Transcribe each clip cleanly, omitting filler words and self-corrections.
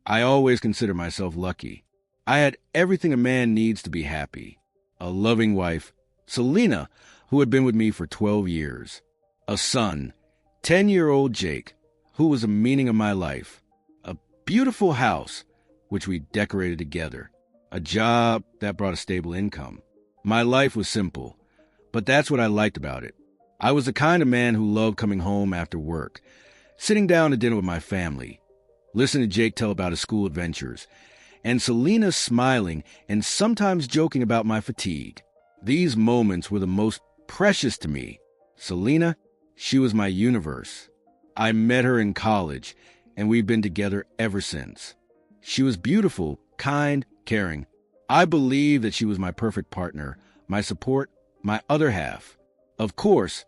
I always consider myself lucky. I had everything a man needs to be happy. A loving wife, Selena, who had been with me for 12 years. A son, 10-year-old Jake, who was the meaning of my life. A beautiful house, which we decorated together. A job that brought a stable income. My life was simple, but that's what I liked about it. I was the kind of man who loved coming home after work, sitting down to dinner with my family, listening to Jake tell about his school adventures, and Selena smiling and sometimes joking about my fatigue. These moments were the most precious to me. Selena, she was my universe. I met her in college, and we've been together ever since. She was beautiful, kind, caring. I believe that she was my perfect partner, my support, my other half. Of course,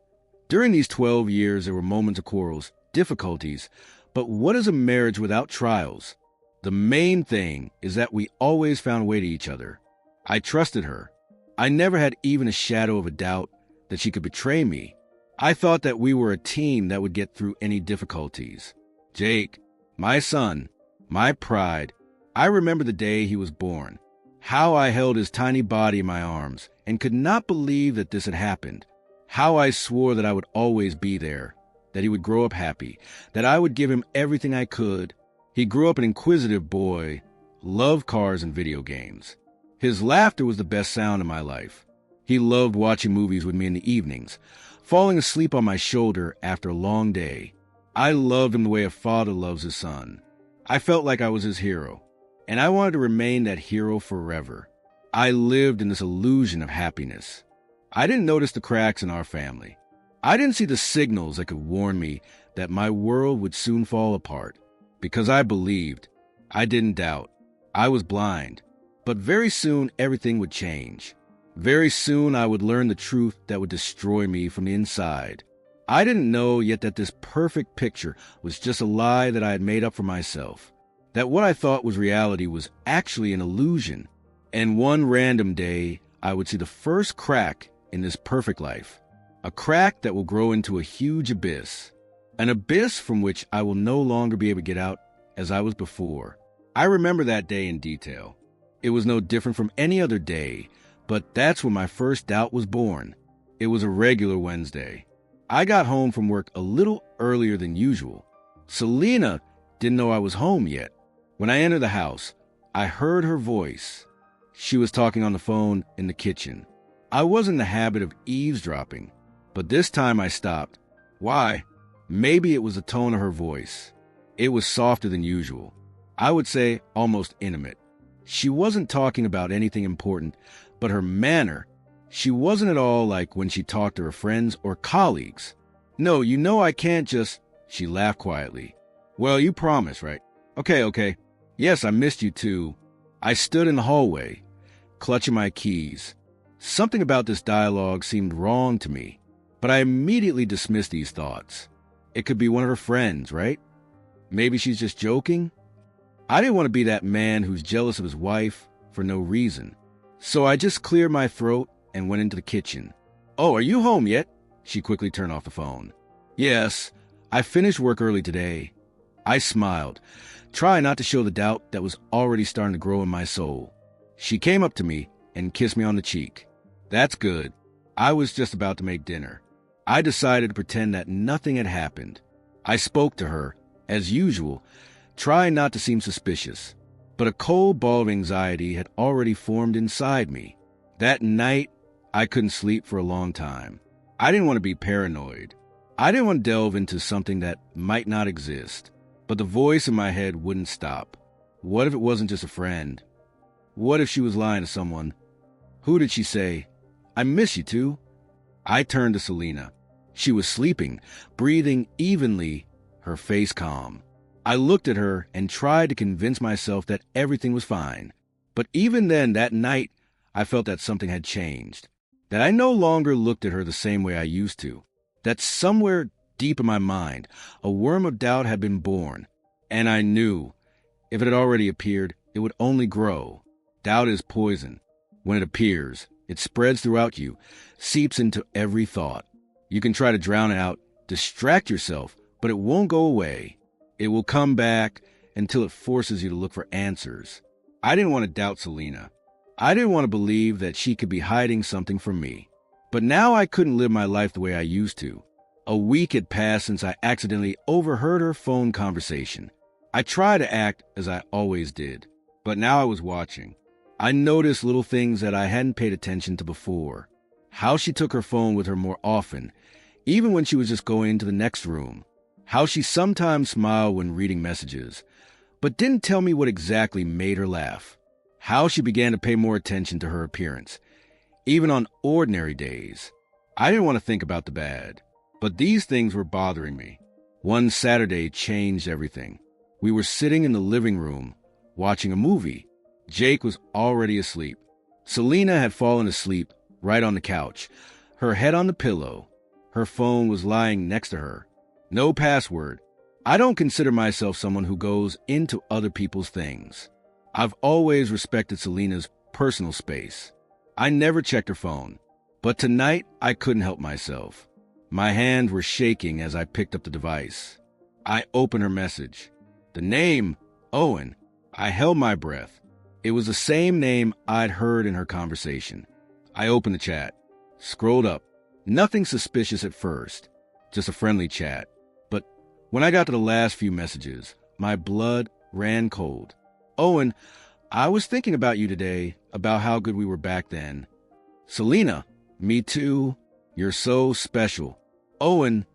during these 12 years there were moments of quarrels, difficulties, but what is a marriage without trials? The main thing is that we always found a way to each other. I trusted her. I never had even a shadow of a doubt that she could betray me. I thought that we were a team that would get through any difficulties. Jake, my son, my pride, I remember the day he was born, how I held his tiny body in my arms and could not believe that this had happened, how I swore that I would always be there, that he would grow up happy, that I would give him everything I could. He grew up an inquisitive boy, loved cars and video games. His laughter was the best sound in my life. He loved watching movies with me in the evenings, falling asleep on my shoulder after a long day. I loved him the way a father loves his son. I felt like I was his hero, and I wanted to remain that hero forever. I lived in this illusion of happiness. I didn't notice the cracks in our family. I didn't see the signals that could warn me that my world would soon fall apart. Because I believed. I didn't doubt. I was blind. But very soon everything would change. Very soon I would learn the truth that would destroy me from the inside. I didn't know yet that this perfect picture was just a lie that I had made up for myself. That what I thought was reality was actually an illusion. And one random day, I would see the first crack in this perfect life. A crack that will grow into a huge abyss. An abyss from which I will no longer be able to get out as I was before. I remember that day in detail. It was no different from any other day, but that's when my first doubt was born. It was a regular Wednesday. I got home from work a little earlier than usual. Selena didn't know I was home yet. When I entered the house, I heard her voice. She was talking on the phone in the kitchen. I was in the habit of eavesdropping, but this time I stopped. Why? Maybe it was the tone of her voice. It was softer than usual. I would say almost intimate. She wasn't talking about anything important, but her manner, she wasn't at all like when she talked to her friends or colleagues. No, you know I can't just... She laughed quietly. Well, you promised, right? Okay. Yes, I missed you too. I stood in the hallway, clutching my keys. Something about this dialogue seemed wrong to me, but I immediately dismissed these thoughts. It could be one of her friends, right? Maybe she's just joking? I didn't want to be that man who's jealous of his wife for no reason. So I just cleared my throat and went into the kitchen. Oh, are you home yet? She quickly turned off the phone. Yes, I finished work early today. I smiled, trying not to show the doubt that was already starting to grow in my soul. She came up to me and kissed me on the cheek. That's good. I was just about to make dinner. I decided to pretend that nothing had happened. I spoke to her, as usual, trying not to seem suspicious. But a cold ball of anxiety had already formed inside me. That night, I couldn't sleep for a long time. I didn't want to be paranoid. I didn't want to delve into something that might not exist. But the voice in my head wouldn't stop. What if it wasn't just a friend? What if she was lying to someone? Who did she say? I miss you too. I turned to Selena. She was sleeping, breathing evenly, her face calm. I looked at her and tried to convince myself that everything was fine. But even then, that night, I felt that something had changed. That I no longer looked at her the same way I used to. That somewhere deep in my mind, a worm of doubt had been born. And I knew, if it had already appeared, it would only grow. Doubt is poison. When it appears, it spreads throughout you, seeps into every thought. You can try to drown it out, distract yourself, but it won't go away. It will come back until it forces you to look for answers. I didn't want to doubt Selena. I didn't want to believe that she could be hiding something from me. But now I couldn't live my life the way I used to. A week had passed since I accidentally overheard her phone conversation. I tried to act as I always did, but now I was watching. I noticed little things that I hadn't paid attention to before. How she took her phone with her more often, even when she was just going into the next room. How she sometimes smiled when reading messages, but didn't tell me what exactly made her laugh. How she began to pay more attention to her appearance, even on ordinary days. I didn't want to think about the bad, but these things were bothering me. One Saturday changed everything. We were sitting in the living room, watching a movie. Jake was already asleep. Selena had fallen asleep right on the couch, her head on the pillow. Her phone was lying next to her. No password. I don't consider myself someone who goes into other people's things. I've always respected Selena's personal space. I never checked her phone. But tonight, I couldn't help myself. My hands were shaking as I picked up the device. I opened her message. The name, Owen. I held my breath. It was the same name I'd heard in her conversation. I opened the chat, scrolled up. Nothing suspicious at first, just a friendly chat. But when I got to the last few messages, my blood ran cold. Owen, I was thinking about you today, about how good we were back then. Selena, me too. You're so special. Owen,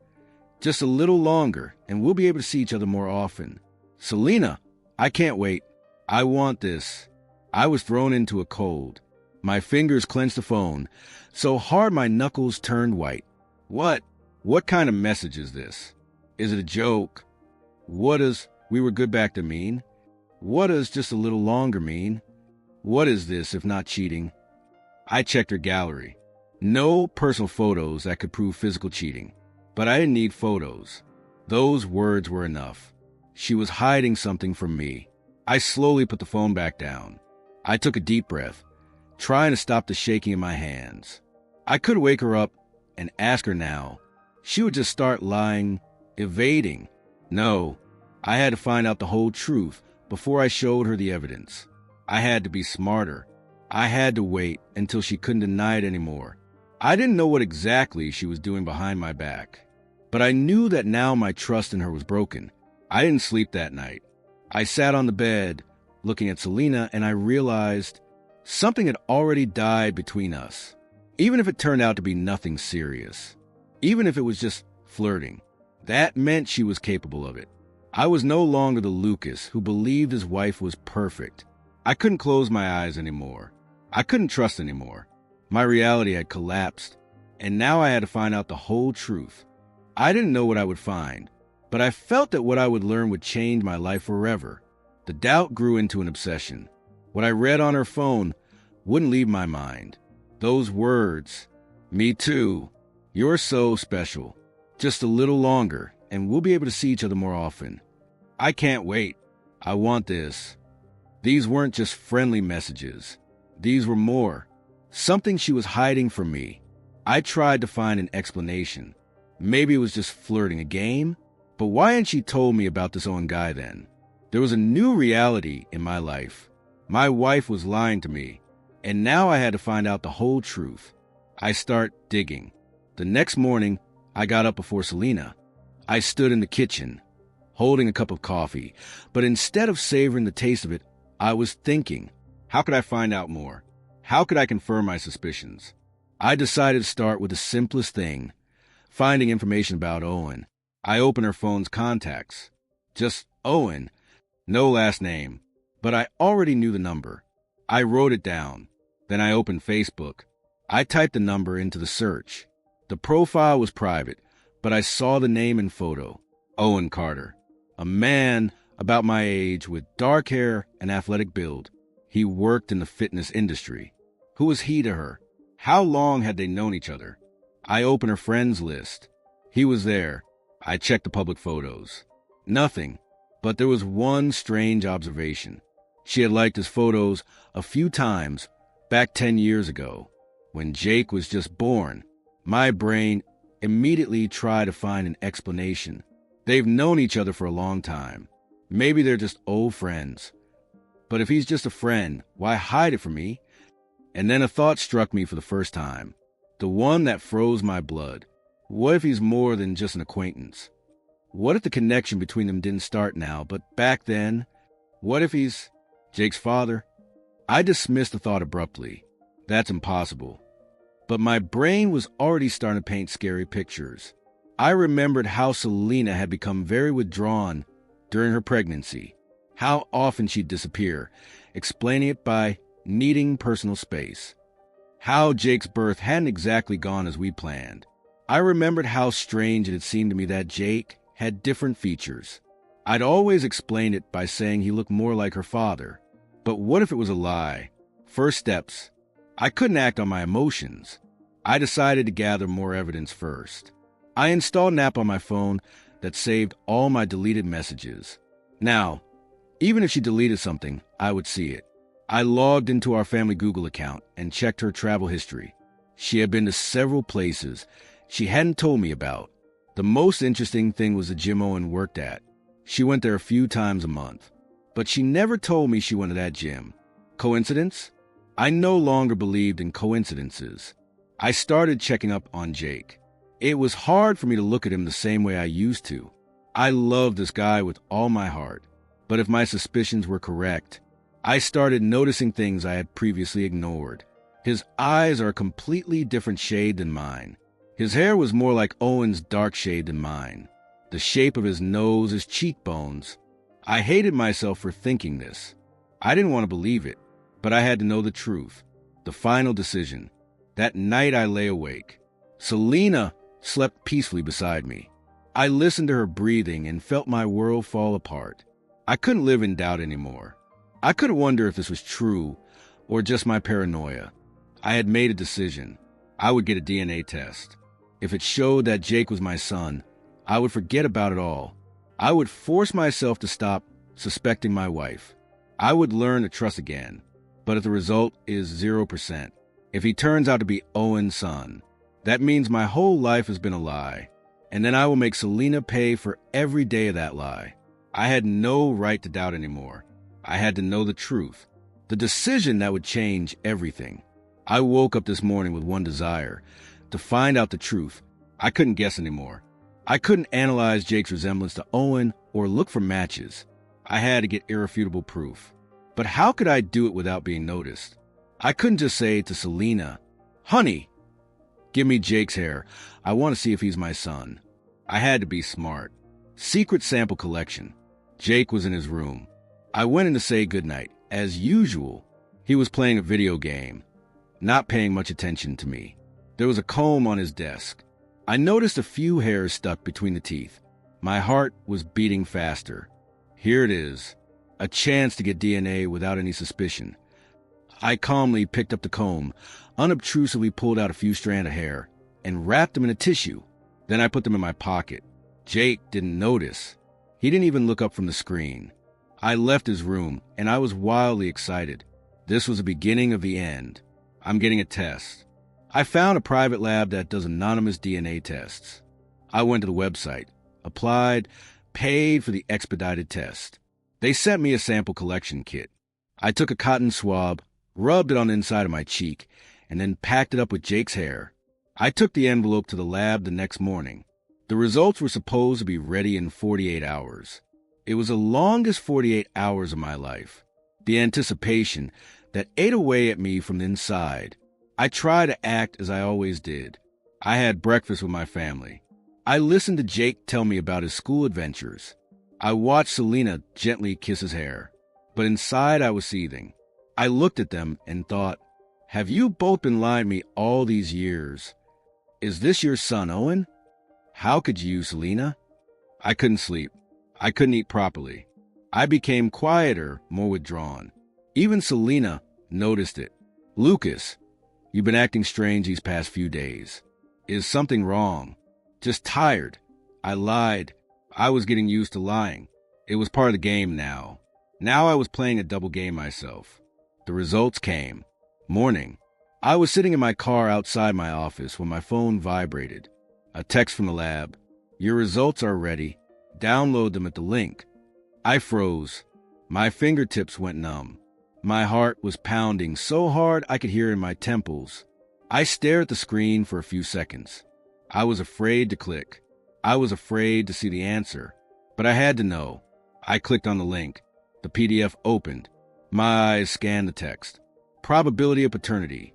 just a little longer, and we'll be able to see each other more often. Selena, I can't wait. I want this. I was thrown into a cold. My fingers clenched the phone, so hard my knuckles turned white. What? What kind of message is this? Is it a joke? What does "we were good back" to mean? What does "just a little longer" mean? What is this if not cheating? I checked her gallery. No personal photos that could prove physical cheating. But I didn't need photos. Those words were enough. She was hiding something from me. I slowly put the phone back down. I took a deep breath, trying to stop the shaking in my hands. I could wake her up and ask her now. She would just start lying, evading. No, I had to find out the whole truth before I showed her the evidence. I had to be smarter. I had to wait until she couldn't deny it anymore. I didn't know what exactly she was doing behind my back, but I knew that now my trust in her was broken. I didn't sleep that night. I sat on the bed, looking at Selena, and I realized something had already died between us. Even if it turned out to be nothing serious, even if it was just flirting, that meant she was capable of it. I was no longer the Lucas who believed his wife was perfect. I couldn't close my eyes anymore. I couldn't trust anymore. My reality had collapsed, and now I had to find out the whole truth. I didn't know what I would find, but I felt that what I would learn would change my life forever. The doubt grew into an obsession. What I read on her phone wouldn't leave my mind. Those words, "Me too. You're so special. Just a little longer, and we'll be able to see each other more often. I can't wait. I want this." These weren't just friendly messages. These were more. Something she was hiding from me. I tried to find an explanation. Maybe it was just flirting, a game? But why hadn't she told me about this Owen guy then? There was a new reality in my life. My wife was lying to me, and now I had to find out the whole truth. I start digging. The next morning, I got up before Selena. I stood in the kitchen, holding a cup of coffee, but instead of savoring the taste of it, I was thinking, how could I find out more? How could I confirm my suspicions? I decided to start with the simplest thing, finding information about Owen. I opened her phone's contacts. Just Owen, no last name, but I already knew the number. I wrote it down. Then I opened Facebook. I typed the number into the search. The profile was private, but I saw the name and photo. Owen Carter, a man about my age with dark hair and athletic build. He worked in the fitness industry. Who was he to her? How long had they known each other? I opened her friends list. He was there. I checked the public photos. Nothing. But there was one strange observation. She had liked his photos a few times back 10 years ago, when Jake was just born. My brain immediately tried to find an explanation. They've known each other for a long time. Maybe they're just old friends. But if he's just a friend, why hide it from me? And then a thought struck me for the first time. The one that froze my blood. What if he's more than just an acquaintance? What if the connection between them didn't start now, but back then? What if he's Jake's father? I dismissed the thought abruptly. That's impossible. But my brain was already starting to paint scary pictures. I remembered how Selena had become very withdrawn during her pregnancy, how often she'd disappear, explaining it by needing personal space, how Jake's birth hadn't exactly gone as we planned. I remembered how strange it had seemed to me that Jake had different features. I'd always explained it by saying he looked more like her father. But what if it was a lie? First steps. I couldn't act on my emotions. I decided to gather more evidence first. I installed an app on my phone that saved all my deleted messages. Now, even if she deleted something, I would see it. I logged into our family Google account and checked her travel history. She had been to several places she hadn't told me about. The most interesting thing was the gym Owen worked at. She went there a few times a month. But she never told me she went to that gym. Coincidence? I no longer believed in coincidences. I started checking up on Jake. It was hard for me to look at him the same way I used to. I loved this guy with all my heart. But if my suspicions were correct, I started noticing things I had previously ignored. His eyes are a completely different shade than mine. His hair was more like Owen's dark shade than mine. The shape of his nose, his cheekbones. I hated myself for thinking this. I didn't want to believe it, but I had to know the truth. The final decision. That night I lay awake. Selena slept peacefully beside me. I listened to her breathing and felt my world fall apart. I couldn't live in doubt anymore. I couldn't wonder if this was true or just my paranoia. I had made a decision. I would get a DNA test. If it showed that Jake was my son, I would forget about it all. I would force myself to stop suspecting my wife. I would learn to trust again. But if the result is 0%, if he turns out to be Owen's son, that means my whole life has been a lie. And then I will make Selena pay for every day of that lie. I had no right to doubt anymore. I had to know the truth. The decision that would change everything. I woke up this morning with one desire, to find out the truth. I couldn't guess anymore. I couldn't analyze Jake's resemblance to Owen or look for matches. I had to get irrefutable proof. But how could I do it without being noticed? I couldn't just say to Selena, "Honey, give me Jake's hair. I want to see if he's my son." I had to be smart. Secret sample collection. Jake was in his room. I went in to say goodnight. As usual, he was playing a video game, not paying much attention to me. There was a comb on his desk. I noticed a few hairs stuck between the teeth. My heart was beating faster. Here it is, a chance to get DNA without any suspicion. I calmly picked up the comb, unobtrusively pulled out a few strands of hair, and wrapped them in a tissue. Then I put them in my pocket. Jake didn't notice. He didn't even look up from the screen. I left his room, and I was wildly excited. This was the beginning of the end. I'm getting a test. I found a private lab that does anonymous DNA tests. I went to the website, applied, paid for the expedited test. They sent me a sample collection kit. I took a cotton swab, rubbed it on the inside of my cheek, and then packed it up with Jake's hair. I took the envelope to the lab the next morning. The results were supposed to be ready in 48 hours. It was the longest 48 hours of my life. The anticipation that ate away at me from the inside. I tried to act as I always did. I had breakfast with my family. I listened to Jake tell me about his school adventures. I watched Selena gently kiss his hair. But inside I was seething. I looked at them and thought, have you both been lying to me all these years? Is this your son, Owen? How could you, Selena? I couldn't sleep. I couldn't eat properly. I became quieter, more withdrawn. Even Selena noticed it. Lucas, you've been acting strange these past few days. Is something wrong? Just tired. I lied. I was getting used to lying. It was part of the game now. Now I was playing a double game myself. The results came. Morning. I was sitting in my car outside my office when my phone vibrated. A text from the lab. Your results are ready. Download them at the link. I froze. My fingertips went numb. My heart was pounding so hard I could hear it in my temples. I stared at the screen for a few seconds. I was afraid to click. I was afraid to see the answer. But I had to know. I clicked on the link. The PDF opened. My eyes scanned the text. Probability of paternity,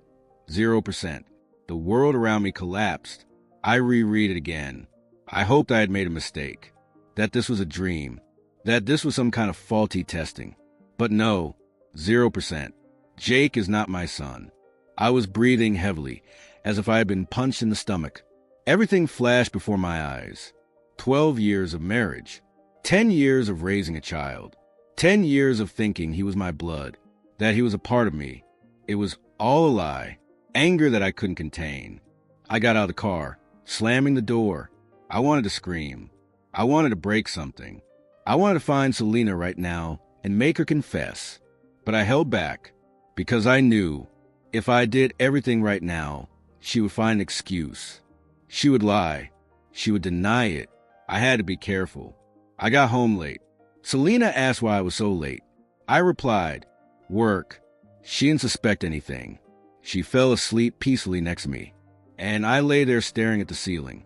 0%. The world around me collapsed. I reread it again. I hoped I had made a mistake, that this was a dream, that this was some kind of faulty testing. But no, 0%. Jake is not my son. I was breathing heavily, as if I had been punched in the stomach. Everything flashed before my eyes. 12 years of marriage. 10 years of raising a child. 10 years of thinking he was my blood, that he was a part of me. It was all a lie. Anger that I couldn't contain. I got out of the car, slamming the door. I wanted to scream. I wanted to break something. I wanted to find Selena right now and make her confess. But I held back, because I knew if I did everything right now, she would find an excuse. She would lie. She would deny it. I had to be careful. I got home late. Selena asked why I was so late. I replied, work. She didn't suspect anything. She fell asleep peacefully next to me, and I lay there staring at the ceiling.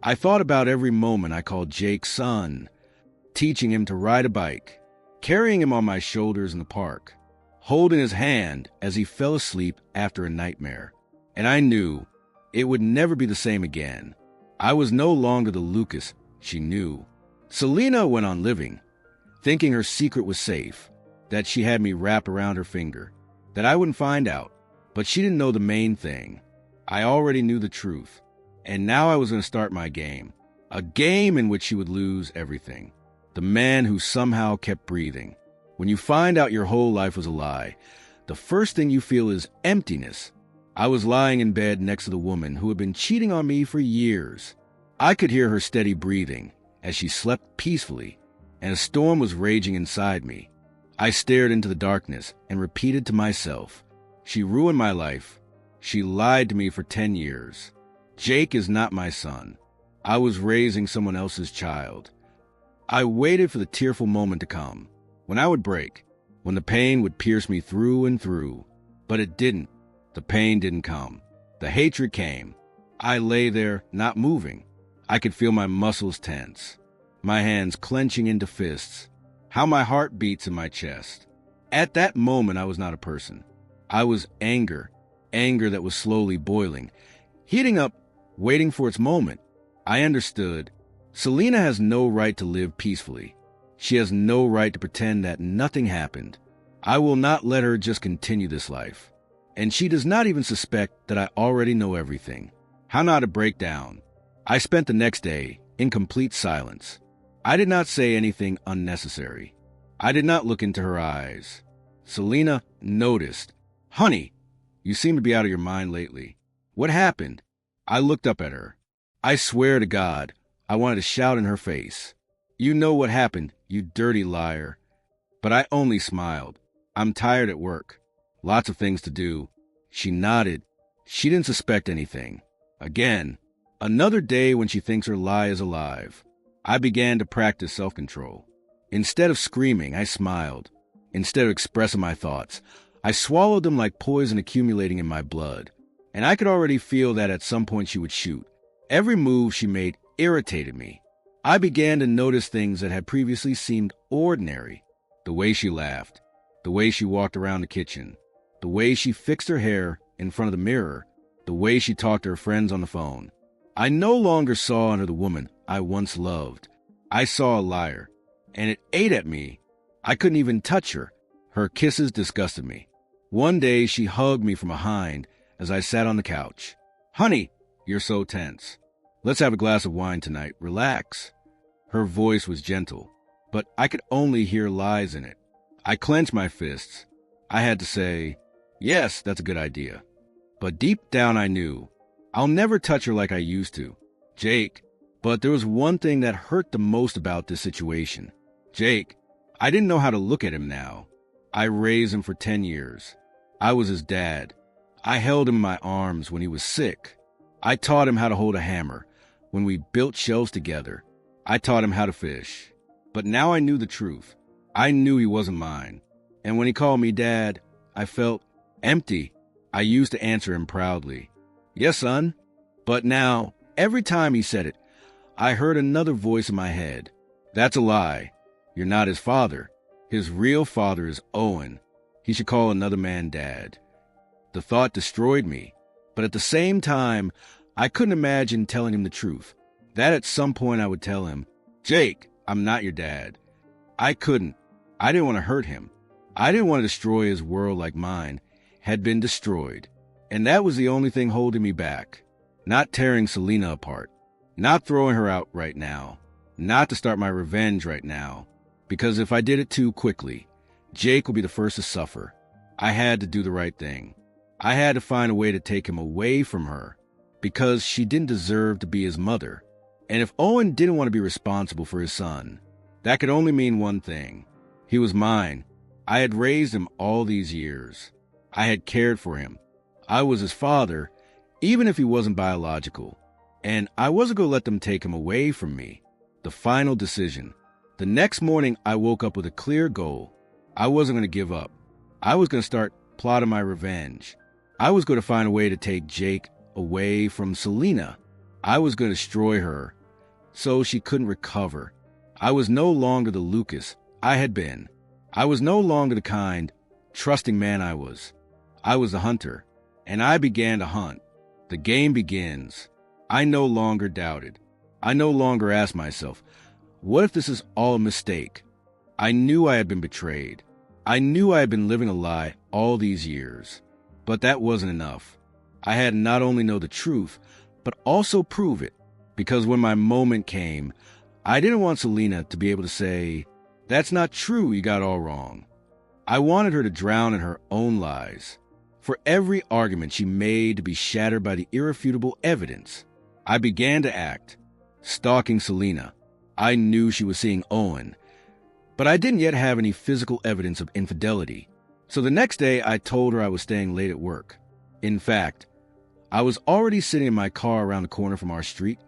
I thought about every moment I called Jake's son, teaching him to ride a bike, carrying him on my shoulders in the park, holding his hand as he fell asleep after a nightmare. And I knew it would never be the same again. I was no longer the Lucas she knew. Selena went on living, thinking her secret was safe, that she had me wrapped around her finger, that I wouldn't find out. But she didn't know the main thing. I already knew the truth. And now I was going to start my game. A game in which she would lose everything. The man who somehow kept breathing. When you find out your whole life was a lie, the first thing you feel is emptiness. I was lying in bed next to the woman who had been cheating on me for years. I could hear her steady breathing as she slept peacefully, and a storm was raging inside me. I stared into the darkness and repeated to myself, she ruined my life. She lied to me for 10 years. Jake is not my son. I was raising someone else's child. I waited for the tearful moment to come, when I would break, when the pain would pierce me through and through. But it didn't. The pain didn't come. The hatred came. I lay there, not moving. I could feel my muscles tense, my hands clenching into fists, how my heart beats in my chest. At that moment, I was not a person. I was anger that was slowly boiling, heating up, waiting for its moment. I understood. Selena has no right to live peacefully. She has no right to pretend that nothing happened. I will not let her just continue this life. And she does not even suspect that I already know everything. How not to break down. I spent the next day in complete silence. I did not say anything unnecessary. I did not look into her eyes. Selena noticed. Honey, you seem to be out of your mind lately. What happened? I looked up at her. I swear to God, I wanted to shout in her face. You know what happened, you dirty liar. But I only smiled. I'm tired at work. Lots of things to do. She nodded. She didn't suspect anything. Again, another day when she thinks her lie is alive. I began to practice self-control. Instead of screaming, I smiled. Instead of expressing my thoughts, I swallowed them like poison accumulating in my blood. And I could already feel that at some point she would shoot. Every move she made irritated me. I began to notice things that had previously seemed ordinary. The way she laughed. The way she walked around the kitchen. The way she fixed her hair in front of the mirror. The way she talked to her friends on the phone. I no longer saw in her the woman I once loved. I saw a liar. And it ate at me. I couldn't even touch her. Her kisses disgusted me. One day she hugged me from behind as I sat on the couch. Honey, you're so tense. Let's have a glass of wine tonight. Relax. Her voice was gentle, but I could only hear lies in it. I clenched my fists. I had to say, yes, that's a good idea. But deep down I knew, I'll never touch her like I used to. Jake. But there was one thing that hurt the most about this situation. Jake. I didn't know how to look at him now. I raised him for 10 years. I was his dad. I held him in my arms when he was sick. I taught him how to hold a hammer when we built shelves together. I taught him how to fish. But now I knew the truth. I knew he wasn't mine. And when he called me Dad, I felt empty. I used to answer him proudly, "Yes, son." But now, every time he said it, I heard another voice in my head. "That's a lie. You're not his father. His real father is Owen. He should call another man Dad." The thought destroyed me, but at the same time, I couldn't imagine telling him the truth. That at some point I would tell him, "Jake, I'm not your dad." I couldn't. I didn't want to hurt him. I didn't want to destroy his world like mine had been destroyed. And that was the only thing holding me back. Not tearing Selena apart. Not throwing her out right now. Not to start my revenge right now. Because if I did it too quickly, Jake would be the first to suffer. I had to do the right thing. I had to find a way to take him away from her, because she didn't deserve to be his mother. And if Owen didn't want to be responsible for his son, that could only mean one thing. He was mine. I had raised him all these years. I had cared for him. I was his father, even if he wasn't biological. And I wasn't going to let them take him away from me. The final decision. The next morning, I woke up with a clear goal. I wasn't going to give up. I was going to start plotting my revenge. I was going to find a way to take Jake away from Selena. I was going to destroy her so she couldn't recover. I was no longer the Lucas I had been. I was no longer the kind, trusting man I was. I was the hunter, and I began to hunt. The game begins. I no longer doubted. I no longer asked myself, what if this is all a mistake? I knew I had been betrayed. I knew I had been living a lie all these years. But that wasn't enough. I had to not only know the truth, but also prove it. Because when my moment came, I didn't want Selena to be able to say, "That's not true, you got all wrong." I wanted her to drown in her own lies. For every argument she made to be shattered by the irrefutable evidence, I began to act, stalking Selena. I knew she was seeing Owen, but I didn't yet have any physical evidence of infidelity. So the next day, I told her I was staying late at work. In fact, I was already sitting in my car around the corner from our street,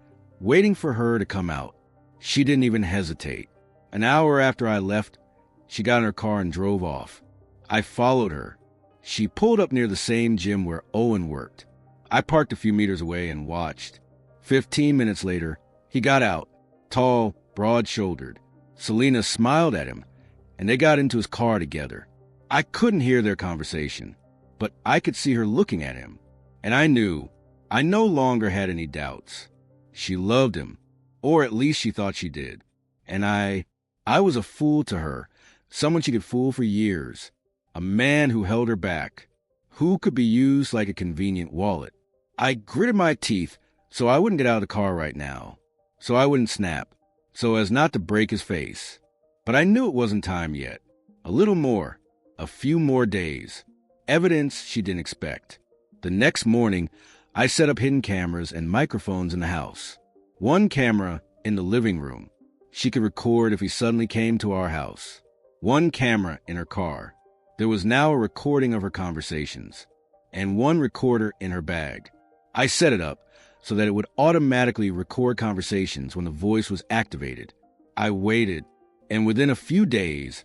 waiting for her to come out. She didn't even hesitate. An hour after I left, she got in her car and drove off. I followed her. She pulled up near the same gym where Owen worked. I parked a few meters away and watched. 15 minutes later, he got out, tall, broad-shouldered. Selena smiled at him, and they got into his car together. I couldn't hear their conversation, but I could see her looking at him. And I knew I no longer had any doubts. She loved him, or at least she thought she did. And I was a fool to her, someone she could fool for years. A man who held her back, who could be used like a convenient wallet. I gritted my teeth so I wouldn't get out of the car right now, so I wouldn't snap, so as not to break his face. But I knew it wasn't time yet. A little more, a few more days. Evidence she didn't expect. The next morning, I set up hidden cameras and microphones in the house. One camera in the living room. She could record if he suddenly came to our house. One camera in her car. There was now a recording of her conversations. And one recorder in her bag. I set it up so that it would automatically record conversations when the voice was activated. I waited, and within a few days,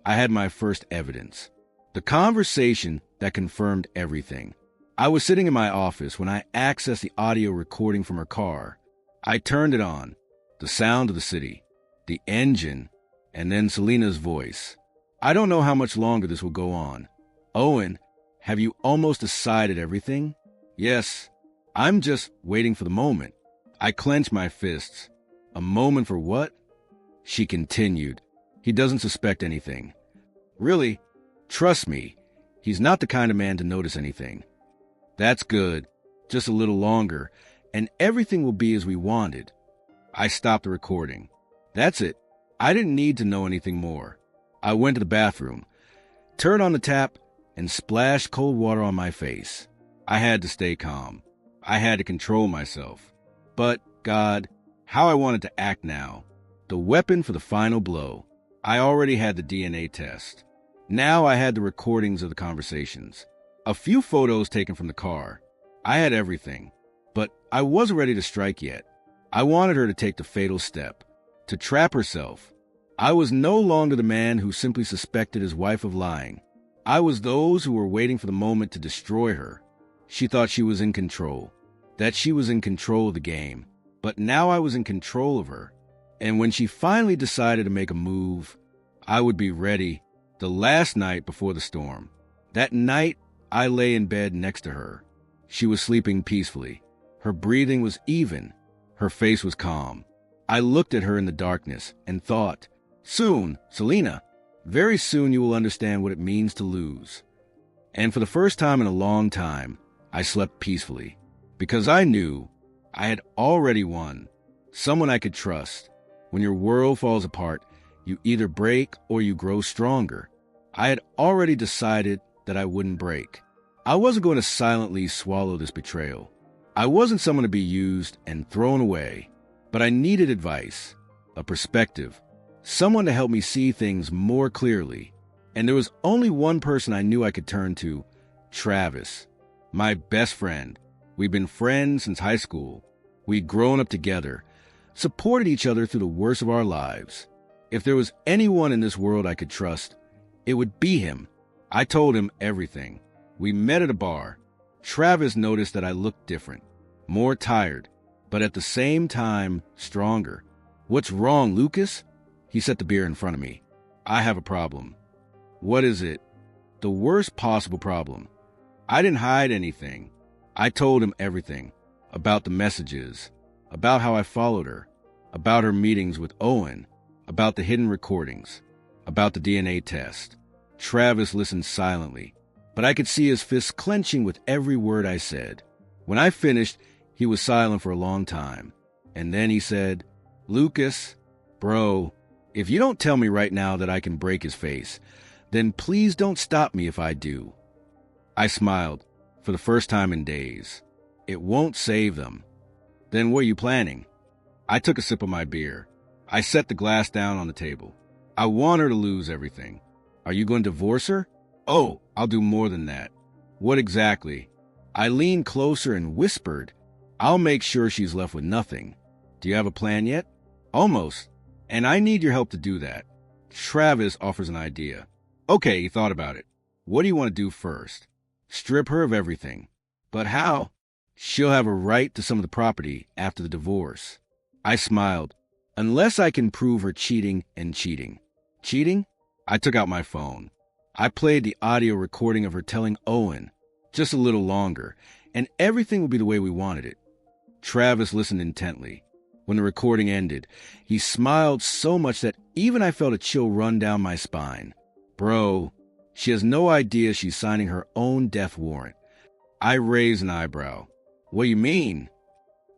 I had my first evidence. The conversation that confirmed everything. I was sitting in my office when I accessed the audio recording from her car. I turned it on. The sound of the city, the engine, and then Selena's voice. I don't know how much longer this will go on. Owen, have you almost decided everything? Yes, I'm just waiting for the moment. I clenched my fists. A moment for what? She continued. He doesn't suspect anything. Really, trust me, he's not the kind of man to notice anything. That's good. Just a little longer, and everything will be as we wanted. I stopped the recording. That's it. I didn't need to know anything more. I went to the bathroom, turned on the tap, and splashed cold water on my face. I had to stay calm. I had to control myself. But, God, how I wanted to act now. The weapon for the final blow. I already had the DNA test. Now I had the recordings of the conversations. A few photos taken from the car. I had everything. But I wasn't ready to strike yet. I wanted her to take the fatal step. To trap herself. I was no longer the man who simply suspected his wife of lying. I was those who were waiting for the moment to destroy her. She thought she was in control, that she was in control of the game. But now I was in control of her. And when she finally decided to make a move, I would be ready. The last night before the storm. That night, I lay in bed next to her. She was sleeping peacefully. Her breathing was even. Her face was calm. I looked at her in the darkness and thought, soon, Selena, very soon you will understand what it means to lose. And for the first time in a long time, I slept peacefully, because I knew I had already won, someone I could trust. When your world falls apart, you either break or you grow stronger. I had already decided that I wouldn't break. I wasn't going to silently swallow this betrayal. I wasn't someone to be used and thrown away, but I needed advice, a perspective, someone to help me see things more clearly. And there was only one person I knew I could turn to, Travis, my best friend. We'd been friends since high school. We'd grown up together, supported each other through the worst of our lives. If there was anyone in this world I could trust, it would be him. I told him everything. We met at a bar. Travis noticed that I looked different, more tired, but at the same time, stronger. What's wrong, Lucas? He set the beer in front of me. I have a problem. What is it? The worst possible problem. I didn't hide anything. I told him everything. About the messages, about how I followed her, about her meetings with Owen, about the hidden recordings, about the DNA test. Travis listened silently, but I could see his fists clenching with every word I said. When I finished, he was silent for a long time, and then he said, Lucas, bro, if you don't tell me right now that I can break his face, then please don't stop me if I do. I smiled, for the first time in days. It won't save them. Then what are you planning? I took a sip of my beer. I set the glass down on the table. I want her to lose everything. Are you going to divorce her? Oh, I'll do more than that. What exactly? I leaned closer and whispered, I'll make sure she's left with nothing. Do you have a plan yet? Almost. And I need your help to do that. Travis offers an idea. Okay, he thought about it. What do you want to do first? Strip her of everything. But how? She'll have a right to some of the property after the divorce. I smiled. Unless I can prove her cheating and cheating. Cheating? I took out my phone. I played the audio recording of her telling Owen, just a little longer, and everything would be the way we wanted it. Travis listened intently. When the recording ended, he smiled so much that even I felt a chill run down my spine. Bro, she has no idea she's signing her own death warrant. I raised an eyebrow. What do you mean?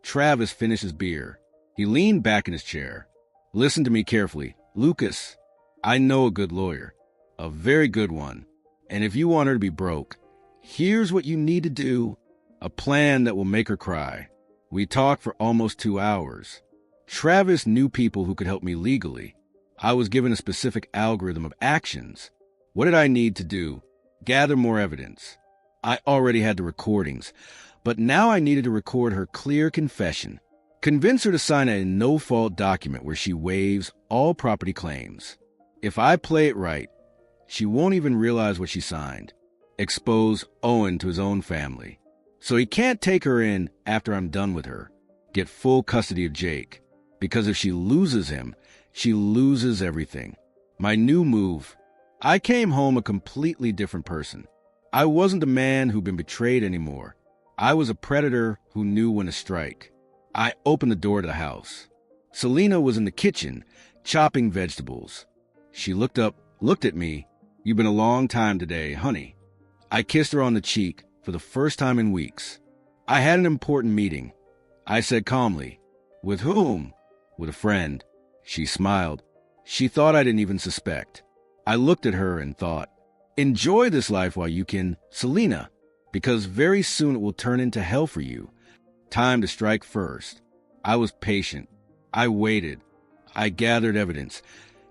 Travis finished his beer. He leaned back in his chair. Listen to me carefully. Lucas, I know a good lawyer. A very good one. And if you want her to be broke, here's what you need to do. A plan that will make her cry. We talked for almost 2 hours. Travis knew people who could help me legally. I was given a specific algorithm of actions. What did I need to do? Gather more evidence. I already had the recordings, but now I needed to record her clear confession. Convince her to sign a no-fault document where she waives all property claims. If I play it right, she won't even realize what she signed. Expose Owen to his own family. So he can't take her in after I'm done with her. Get full custody of Jake. Because if she loses him, she loses everything. My new move. I came home a completely different person. I wasn't the man who'd been betrayed anymore. I was a predator who knew when to strike. I opened the door to the house. Selena was in the kitchen, chopping vegetables. She looked up, looked at me. You've been a long time today, honey. I kissed her on the cheek for the first time in weeks. I had an important meeting. I said calmly, with whom? With a friend. She smiled. She thought I didn't even suspect. I looked at her and thought, enjoy this life while you can, Selena, because very soon it will turn into hell for you. Time to strike first. I was patient. I waited. I gathered evidence,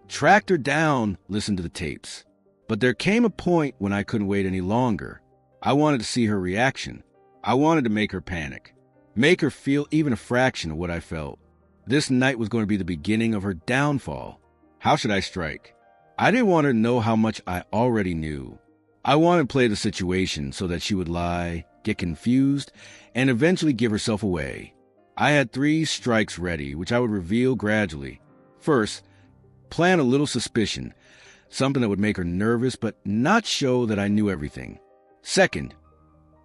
tracked her down, listened to the tapes. But there came a point when I couldn't wait any longer. I wanted to see her reaction. I wanted to make her panic, make her feel even a fraction of what I felt. This night was going to be the beginning of her downfall. How should I strike? I didn't want her to know how much I already knew. I wanted to play the situation so that she would lie, get confused, and eventually give herself away. I had 3 strikes ready, which I would reveal gradually. First, plant a little suspicion, something that would make her nervous but not show that I knew everything. Second,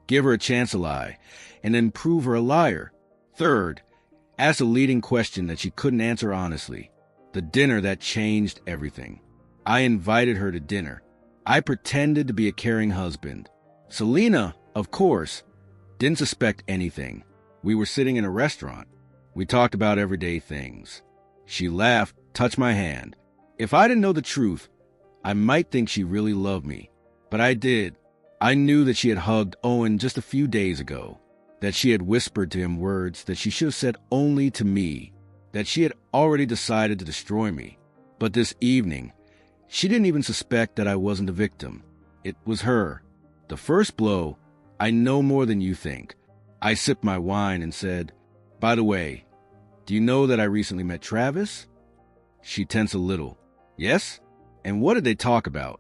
give her a chance to lie, and then prove her a liar. Third, ask a leading question that she couldn't answer honestly. The dinner that changed everything. I invited her to dinner. I pretended to be a caring husband. Selena, of course, didn't suspect anything. We were sitting in a restaurant. We talked about everyday things. She laughed, touched my hand. If I didn't know the truth, I might think she really loved me. But I did. I knew that she had hugged Owen just a few days ago, that she had whispered to him words that she should have said only to me, that she had already decided to destroy me. But this evening, she didn't even suspect that I wasn't the victim. It was her. The first blow, I know more than you think. I sipped my wine and said, "By the way, do you know that I recently met Travis?" She tensed a little. "Yes? And what did they talk about?"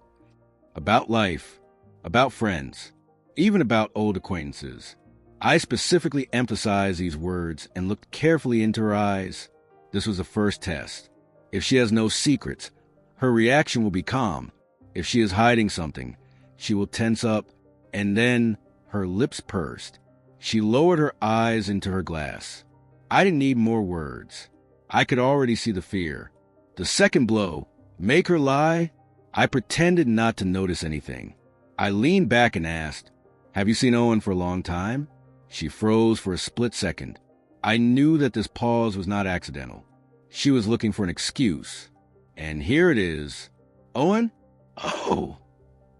"About life, about friends, even about old acquaintances." I specifically emphasized these words and looked carefully into her eyes. This was the first test. If she has no secrets, her reaction will be calm. If she is hiding something, she will tense up, and then her lips pursed. She lowered her eyes into her glass. I didn't need more words. I could already see the fear. The second blow, make her lie? I pretended not to notice anything. I leaned back and asked, "Have you seen Owen for a long time?" She froze for a split second. I knew that this pause was not accidental. She was looking for an excuse. And here it is. "Owen? Oh,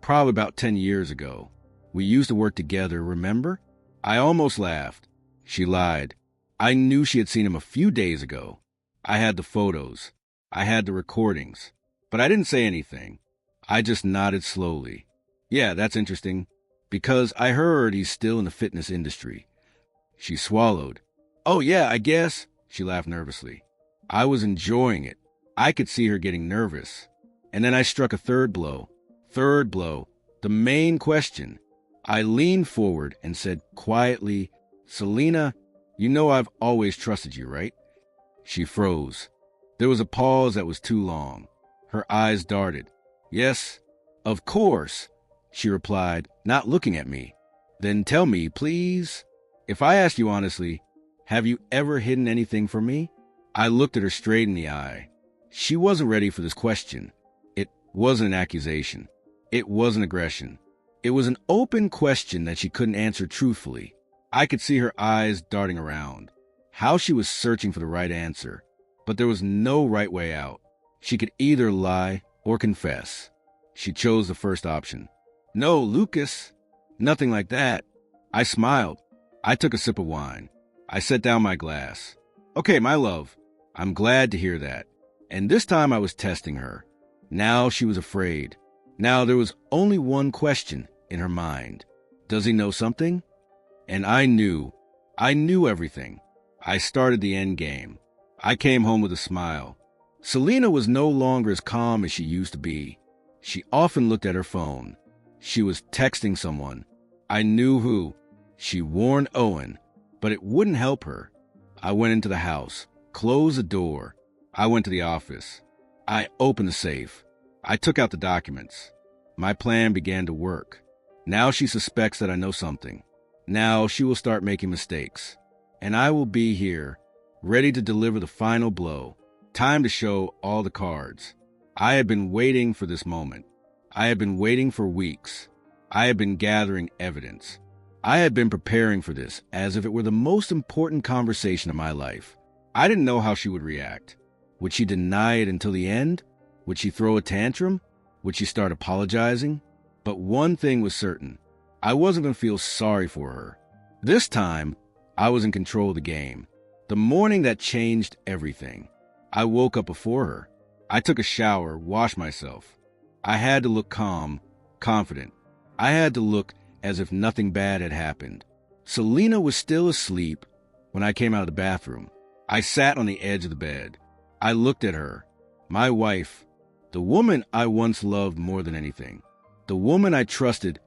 probably about 10 years ago. We used to work together, remember?" I almost laughed. She lied. I knew she had seen him a few days ago. I had the photos. I had the recordings. But I didn't say anything. I just nodded slowly. "Yeah, that's interesting. Because I heard he's still in the fitness industry." She swallowed. "Oh, yeah, I guess." She laughed nervously. I was enjoying it. I could see her getting nervous. And then I struck a third blow. Third blow. The main question. I leaned forward and said quietly, "Selena, you know I've always trusted you, right?" She froze. There was a pause that was too long. Her eyes darted. "Yes, of course," she replied, not looking at me. "Then tell me, please. If I ask you honestly, have you ever hidden anything from me?" I looked at her straight in the eye. She wasn't ready for this question. It wasn't an accusation. It wasn't aggression. It was an open question that she couldn't answer truthfully. I could see her eyes darting around. How she was searching for the right answer. But there was no right way out. She could either lie or confess. She chose the first option. "No, Lucas. Nothing like that." I smiled. I took a sip of wine. I set down my glass. "Okay, my love. I'm glad to hear that." And this time I was testing her. Now she was afraid. Now there was only one question in her mind. Does he know something? And I knew. I knew everything. I started the end game. I came home with a smile. Selena was no longer as calm as she used to be. She often looked at her phone. She was texting someone. I knew who. She warned Owen, but it wouldn't help her. I went into the house, closed the door. I went to the office. I opened the safe. I took out the documents. My plan began to work. Now she suspects that I know something. Now she will start making mistakes. And I will be here, ready to deliver the final blow. Time to show all the cards. I had been waiting for this moment. I had been waiting for weeks. I had been gathering evidence. I had been preparing for this as if it were the most important conversation of my life. I didn't know how she would react. Would she deny it until the end? Would she throw a tantrum? Would she start apologizing? But one thing was certain. I wasn't going to feel sorry for her. This time, I was in control of the game. The morning that changed everything. I woke up before her. I took a shower, washed myself. I had to look calm, confident. I had to look as if nothing bad had happened. Selena was still asleep when I came out of the bathroom. I sat on the edge of the bed. I looked at her. My wife, the woman I once loved more than anything, the woman I trusted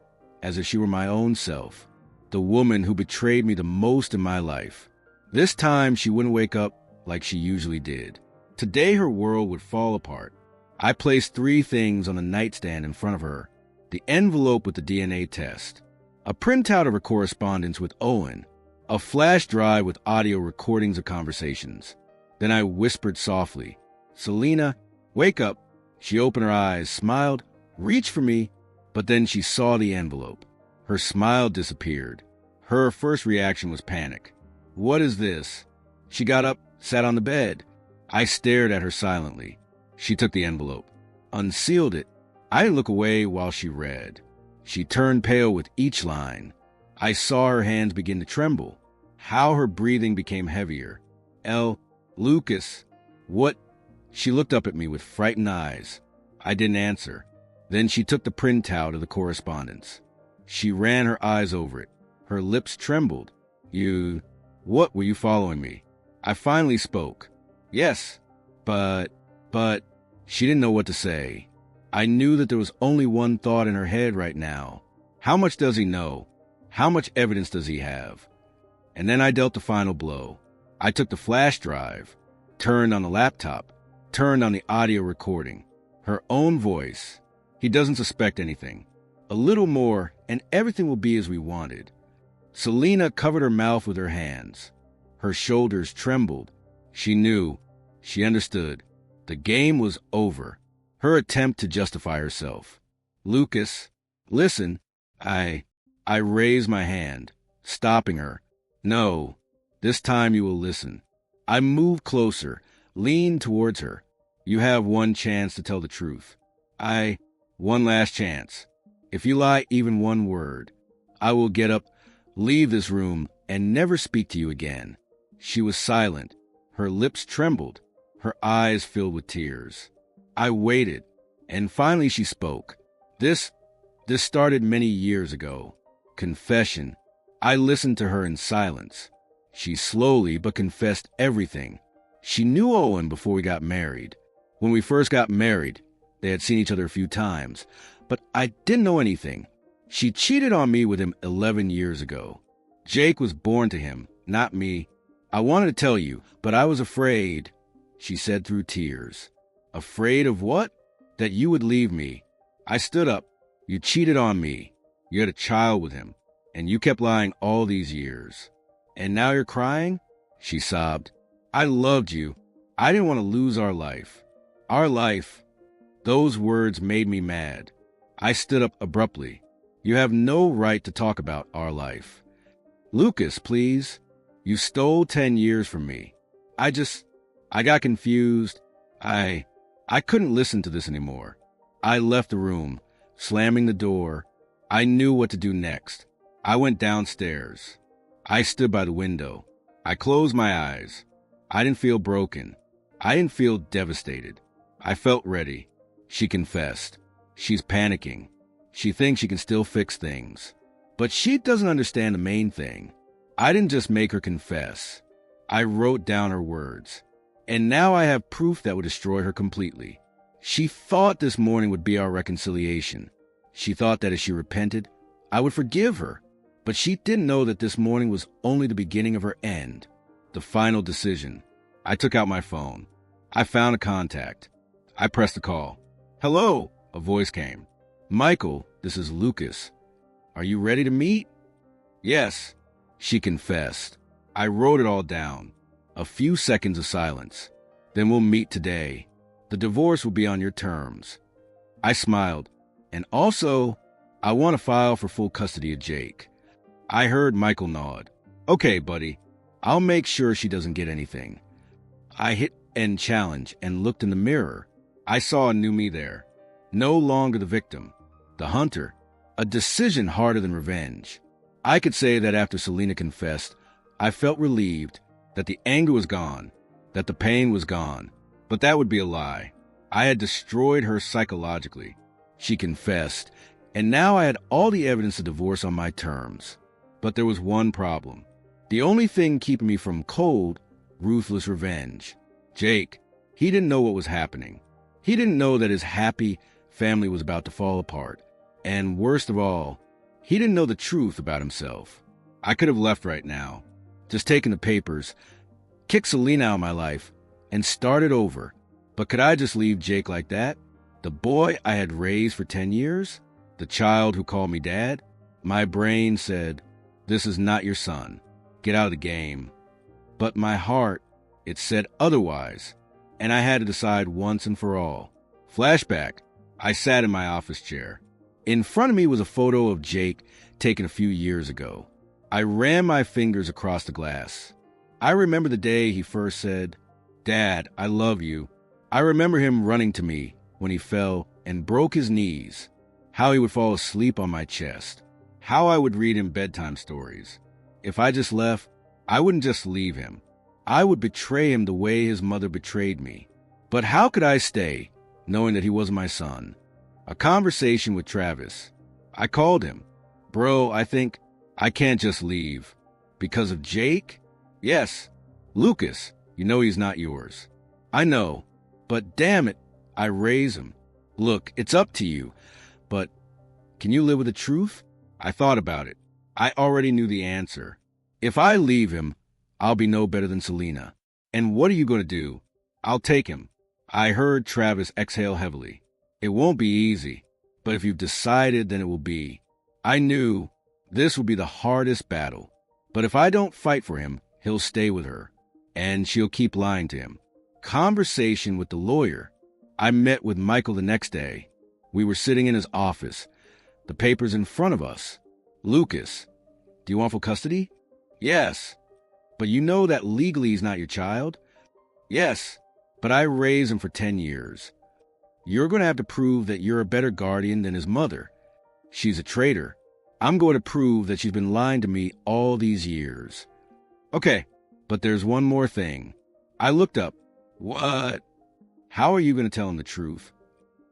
as if she were my own self, the woman who betrayed me the most in my life. This time she wouldn't wake up like she usually did. Today her world would fall apart. I placed 3 things on the nightstand in front of her: the envelope with the DNA test, a printout of her correspondence with Owen, a flash drive with audio recordings of conversations. Then I whispered softly, "Selena, wake up." She opened her eyes, smiled, reached for me, but then she saw the envelope. Her smile disappeared. Her first reaction was panic. "What is this?" She got up, sat on the bed. I stared at her silently. She took the envelope, unsealed it. I didn't look away while she read. She turned pale with each line. I saw her hands begin to tremble, how her breathing became heavier. Lucas, what?" She looked up at me with frightened eyes. I didn't answer. Then she took the printout of the correspondence. She ran her eyes over it. Her lips trembled. What, were you following me?" I finally spoke. "Yes, but... She didn't know what to say. I knew that there was only one thought in her head right now. How much does he know? How much evidence does he have? And then I dealt the final blow. I took the flash drive, turned on the laptop, turned on the audio recording. Her own voice. "He doesn't suspect anything. A little more, and everything will be as we wanted." Selena covered her mouth with her hands. Her shoulders trembled. She knew. She understood. The game was over. Her attempt to justify herself. "Lucas, listen." I raised my hand, stopping her. "No, this time you will listen." I moved closer, leaned towards her. "You have one chance to tell the truth. One last chance. If you lie even one word, I will get up, leave this room, and never speak to you again." She was silent. Her lips trembled. Her eyes filled with tears. I waited, and finally she spoke. This started many years ago. Confession. I listened to her in silence. She slowly but confessed everything. She knew Owen before we got married. When we first got married, they had seen each other a few times, but I didn't know anything. She cheated on me with him 11 years ago. Jake was born to him, not me. "I wanted to tell you, but I was afraid," she said through tears. "Afraid of what?" "That you would leave me." I stood up. "You cheated on me. You had a child with him, and you kept lying all these years. And now you're crying?" She sobbed. "I loved you. I didn't want to lose our life." Our life. Those words made me mad. I stood up abruptly. "You have no right to talk about our life." "Lucas, please. You stole 10 years from me. I got confused. I couldn't listen to this anymore." I left the room, slamming the door. I knew what to do next. I went downstairs. I stood by the window. I closed my eyes. I didn't feel broken. I didn't feel devastated. I felt ready. She confessed. She's panicking. She thinks she can still fix things. But she doesn't understand the main thing. I didn't just make her confess. I wrote down her words. And now I have proof that would destroy her completely. She thought this morning would be our reconciliation. She thought that if she repented, I would forgive her. But she didn't know that this morning was only the beginning of her end. The final decision. I took out my phone. I found a contact. I pressed the call. "Hello," a voice came. "Michael, this is Lucas. Are you ready to meet?" "Yes," she confessed. I wrote it all down. A few seconds of silence. "Then we'll meet today. The divorce will be on your terms." I smiled. "And also, I want to file for full custody of Jake." I heard Michael nod. "Okay, buddy. I'll make sure she doesn't get anything." I hit end challenge and looked in the mirror. I saw a new me there. No longer the victim. The hunter. A decision harder than revenge. I could say that after Selena confessed, I felt relieved, that the anger was gone, that the pain was gone. But that would be a lie. I had destroyed her psychologically. She confessed, and now I had all the evidence of divorce on my terms. But there was one problem. The only thing keeping me from cold, ruthless revenge. Jake. He didn't know what was happening. He didn't know that his happy family was about to fall apart. And worst of all, he didn't know the truth about himself. I could have left right now, just taken the papers, kicked Selena out of my life, and started over. But could I just leave Jake like that? The boy I had raised for 10 years? The child who called me dad? My brain said, "This is not your son. Get out of the game." But my heart, it said otherwise, and I had to decide once and for all. Flashback. I sat in my office chair. In front of me was a photo of Jake taken a few years ago. I ran my fingers across the glass. I remember the day he first said, "Dad, I love you." I remember him running to me when he fell and broke his knees, how he would fall asleep on my chest, how I would read him bedtime stories. If I just left, I wouldn't just leave him. I would betray him the way his mother betrayed me. But how could I stay, knowing that he wasn't my son? A conversation with Travis. I called him. "Bro, I think I can't just leave." "Because of Jake?" "Yes. Lucas, you know he's not yours." "I know. But damn it, I raise him. Look, it's up to you. But can you live with the truth?" I thought about it. I already knew the answer. If I leave him, I'll be no better than Selena. And what are you going to do? "I'll take him." I heard Travis exhale heavily. "It won't be easy, but if you've decided, then it will be." I knew this would be the hardest battle. But if I don't fight for him, he'll stay with her, and she'll keep lying to him. Conversation with the lawyer. I met with Michael the next day. We were sitting in his office, the papers in front of us. "Lucas, do you want full custody?" "Yes." "But you know that legally he's not your child?" "Yes, but I raised him for 10 years. You're going to have to prove that you're a better guardian than his mother. She's a traitor. I'm going to prove that she's been lying to me all these years." "Okay, but there's one more thing." I looked up. "What?" "How are you going to tell him the truth?"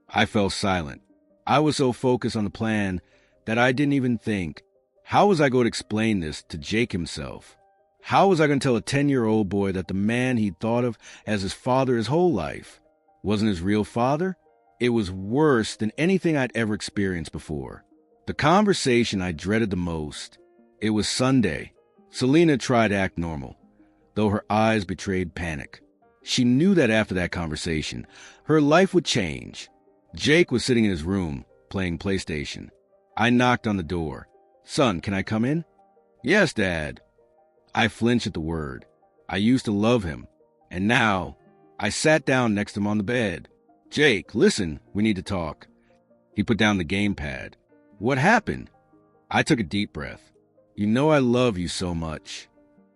I fell silent. I was so focused on the plan that I didn't even think. How was I going to explain this to Jake himself? How was I going to tell a 10-year-old boy that the man he'd thought of as his father his whole life wasn't his real father? It was worse than anything I'd ever experienced before. The conversation I dreaded the most. It was Sunday. Selena tried to act normal, though her eyes betrayed panic. She knew that after that conversation, her life would change. Jake was sitting in his room, playing PlayStation. I knocked on the door. "Son, can I come in?" "Yes, Dad." I flinched at the word. I used to love him, and now I sat down next to him on the bed. "Jake, listen, we need to talk." He put down the gamepad. "What happened?" I took a deep breath. "You know I love you so much."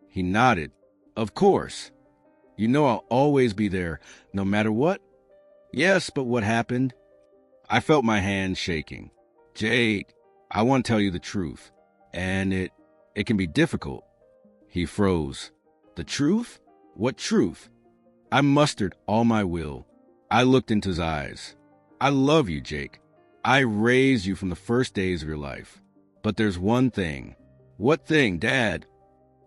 He nodded. "Of course. You know I'll always be there, no matter what?" "Yes, but what happened?" I felt my hands shaking. "Jake, I want to tell you the truth, and it can be difficult." He froze. "The truth? What truth?" I mustered all my will. I looked into his eyes. "I love you, Jake. I raised you from the first days of your life. But there's one thing." "What thing, Dad?"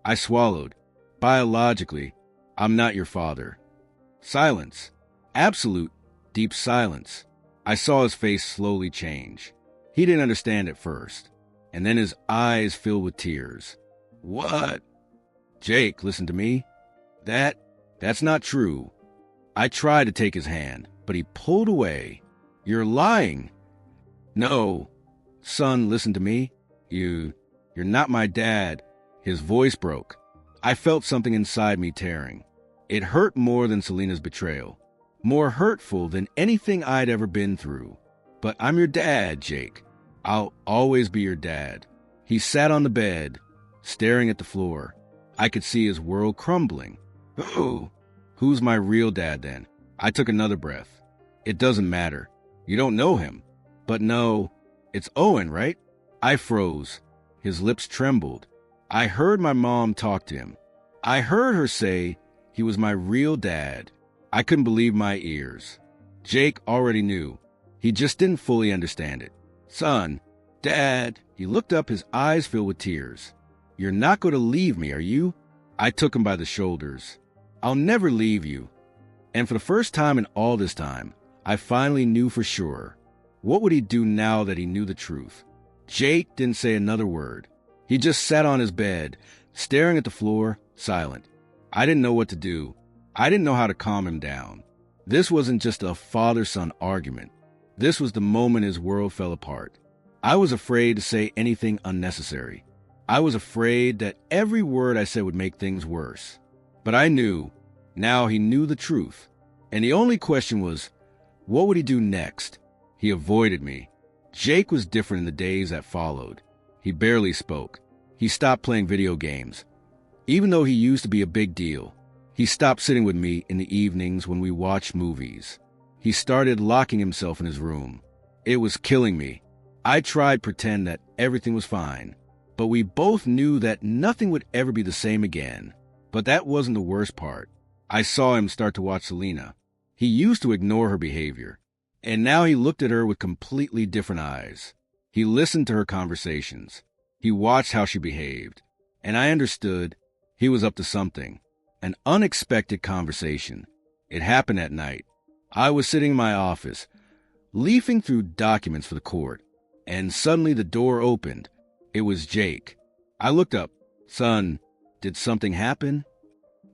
I swallowed. "Biologically, I'm not your father." Silence. Absolute, deep silence. I saw his face slowly change. He didn't understand at first, and then his eyes filled with tears. "What?" "Jake, listen to me. That's not true." I tried to take his hand, but he pulled away. "You're lying." "No." "Son, listen to me. You're not my dad." His voice broke. I felt something inside me tearing. It hurt more than Selena's betrayal, more hurtful than anything I'd ever been through. "But I'm your dad, Jake. I'll always be your dad." He sat on the bed, staring at the floor. I could see his world crumbling. Who's my real dad then?" I took another breath. "It doesn't matter. You don't know him." "But no, it's Owen, right?" I froze. His lips trembled. I heard my mom talk to him. I heard her say he was my real dad. I couldn't believe my ears. Jake already knew. He just didn't fully understand it. "Son, Dad," he looked up, his eyes filled with tears. "You're not going to leave me, are you?" I took him by the shoulders. "I'll never leave you." And for the first time in all this time, I finally knew for sure. What would he do now that he knew the truth? Jake didn't say another word. He just sat on his bed, staring at the floor, silent. I didn't know what to do. I didn't know how to calm him down. This wasn't just a father-son argument. This was the moment his world fell apart. I was afraid to say anything unnecessary. I was afraid that every word I said would make things worse. But I knew. Now he knew the truth. And the only question was, what would he do next? He avoided me. Jake was different in the days that followed. He barely spoke. He stopped playing video games. Even though he used to be a big deal, he stopped sitting with me in the evenings when we watched movies. He started locking himself in his room. It was killing me. I tried to pretend that everything was fine, but we both knew that nothing would ever be the same again. But that wasn't the worst part. I saw him start to watch Selena. He used to ignore her behavior, and now he looked at her with completely different eyes. He listened to her conversations. He watched how she behaved, and I understood he was up to something. An unexpected conversation. It happened at night. I was sitting in my office, leafing through documents for the court, and suddenly the door opened. It was Jake. I looked up. Son, did something happen?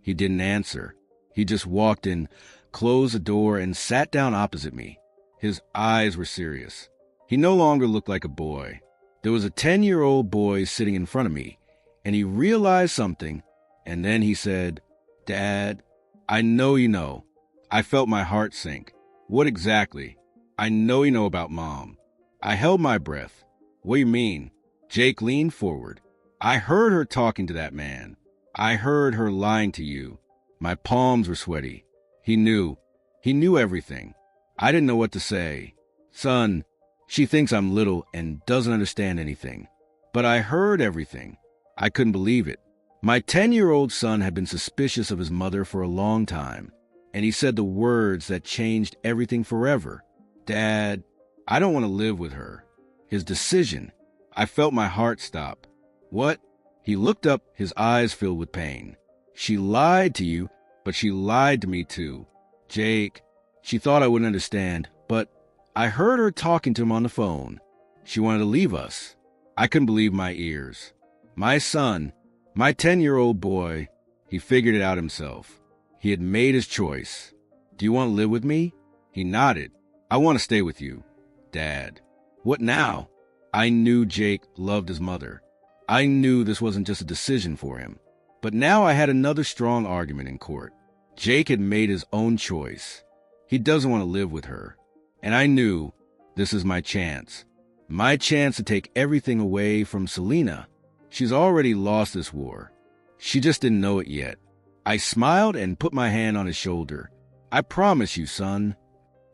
He didn't answer. He just walked in, closed the door, and sat down opposite me. His eyes were serious. He no longer looked like a boy. There was a 10-year-old boy sitting in front of me, and he realized something, and then he said, Dad, I know you know. I felt my heart sink. What exactly? I know you know about Mom. I held my breath. What do you mean? Jake leaned forward. I heard her talking to that man. I heard her lying to you. My palms were sweaty. He knew. He knew everything. I didn't know what to say. Son, she thinks I'm little and doesn't understand anything. But I heard everything. I couldn't believe it. My 10-year-old son had been suspicious of his mother for a long time, and he said the words that changed everything forever. Dad, I don't want to live with her. His decision. I felt my heart stop. What? He looked up, his eyes filled with pain. She lied to you, but she lied to me too. Jake, she thought I wouldn't understand, but I heard her talking to him on the phone. She wanted to leave us. I couldn't believe my ears. My son, my 10-year-old boy, he figured it out himself. He had made his choice. Do you want to live with me? He nodded. I want to stay with you. Dad. What now? I knew Jake loved his mother. I knew this wasn't just a decision for him. But now I had another strong argument in court. Jake had made his own choice. He doesn't want to live with her. And I knew this is my chance. My chance to take everything away from Selena. She's already lost this war. She just didn't know it yet. I smiled and put my hand on his shoulder. I promise you, son.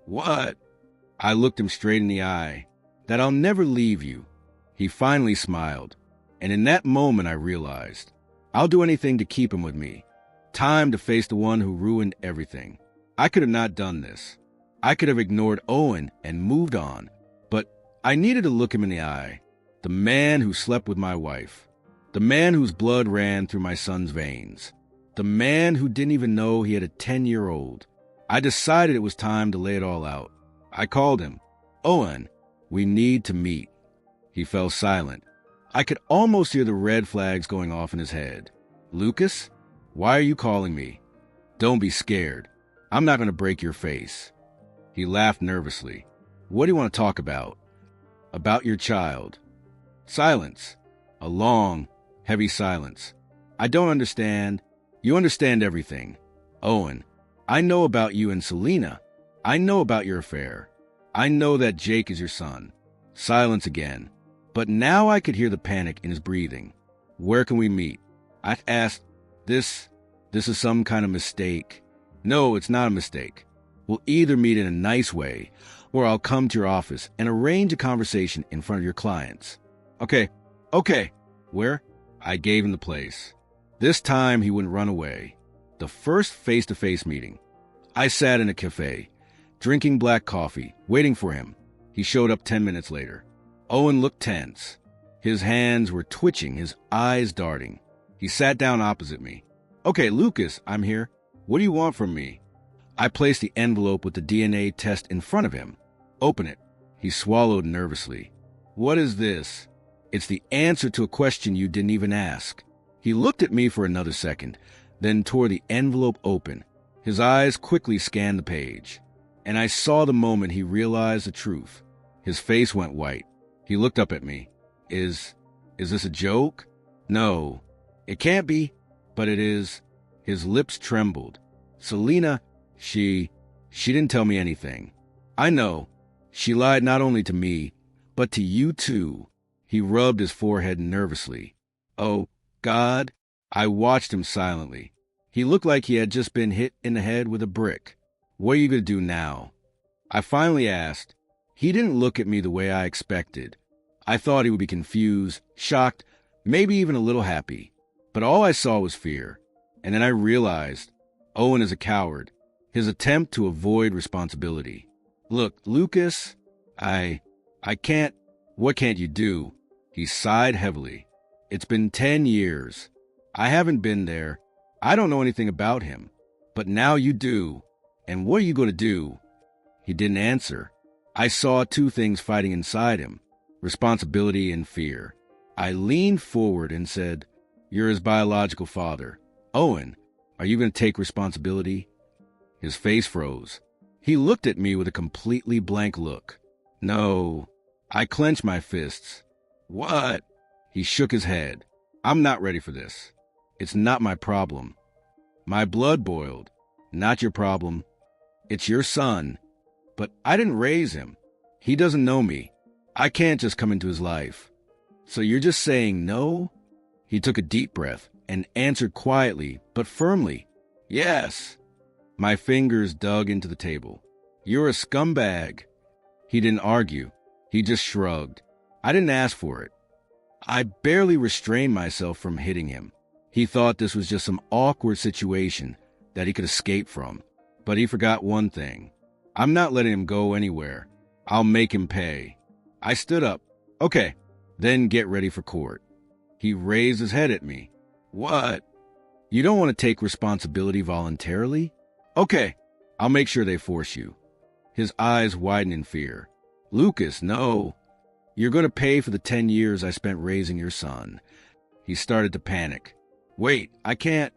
What? I looked him straight in the eye. That I'll never leave you. He finally smiled. And in that moment I realized, I'll do anything to keep him with me. Time to face the one who ruined everything. I could have not done this. I could have ignored Owen and moved on. But I needed to look him in the eye. The man who slept with my wife. The man whose blood ran through my son's veins. The man who didn't even know he had a 10-year-old. I decided it was time to lay it all out. I called him. Owen, we need to meet. He fell silent. I could almost hear the red flags going off in his head. Lucas, why are you calling me? Don't be scared. I'm not going to break your face. He laughed nervously. What do you want to talk about? About your child. Silence. A long, heavy silence. I don't understand. You understand everything. Owen, I know about you and Selena. I know about your affair. I know that Jake is your son. Silence again. But now I could hear the panic in his breathing. Where can we meet? I asked, This is some kind of mistake. No, it's not a mistake. We'll either meet in a nice way, or I'll come to your office and arrange a conversation in front of your clients. Okay. Where? I gave him the place. This time he wouldn't run away. The first face-to-face meeting. I sat in a cafe, drinking black coffee, waiting for him. He showed up 10 minutes later. Owen looked tense. His hands were twitching, his eyes darting. He sat down opposite me. Okay, Lucas, I'm here. What do you want from me? I placed the envelope with the DNA test in front of him. Open it. He swallowed nervously. What is this? It's the answer to a question you didn't even ask. He looked at me for another second, then tore the envelope open. His eyes quickly scanned the page, and I saw the moment he realized the truth. His face went white. He looked up at me. Is this a joke? No, it can't be, but it is. His lips trembled. Selena, she didn't tell me anything. I know. She lied not only to me, but to you too. He rubbed his forehead nervously. Oh, God. I watched him silently. He looked like he had just been hit in the head with a brick. What are you going to do now? I finally asked. He didn't look at me the way I expected. I thought he would be confused, shocked, maybe even a little happy. But all I saw was fear. And then I realized Owen is a coward. His attempt to avoid responsibility. Look, Lucas, I can't. What can't you do? He sighed heavily. It's been 10 years. I haven't been there. I don't know anything about him. But now you do. And what are you going to do? He didn't answer. I saw two things fighting inside him, responsibility and fear. I leaned forward and said, You're his biological father. Owen, are you going to take responsibility? His face froze. He looked at me with a completely blank look. No. I clenched my fists. What? He shook his head. I'm not ready for this. It's not my problem. My blood boiled. Not your problem. It's your son. But I didn't raise him. He doesn't know me. I can't just come into his life. So you're just saying no? He took a deep breath and answered quietly but firmly. Yes. My fingers dug into the table. You're a scumbag. He didn't argue. He just shrugged. I didn't ask for it. I barely restrained myself from hitting him. He thought this was just some awkward situation that he could escape from. But he forgot one thing. I'm not letting him go anywhere. I'll make him pay. I stood up. Okay, then get ready for court. He raised his head at me. What? You don't want to take responsibility voluntarily? Okay, I'll make sure they force you. His eyes widened in fear. Lucas, no. You're going to pay for the 10 years I spent raising your son. He started to panic. Wait, I can't.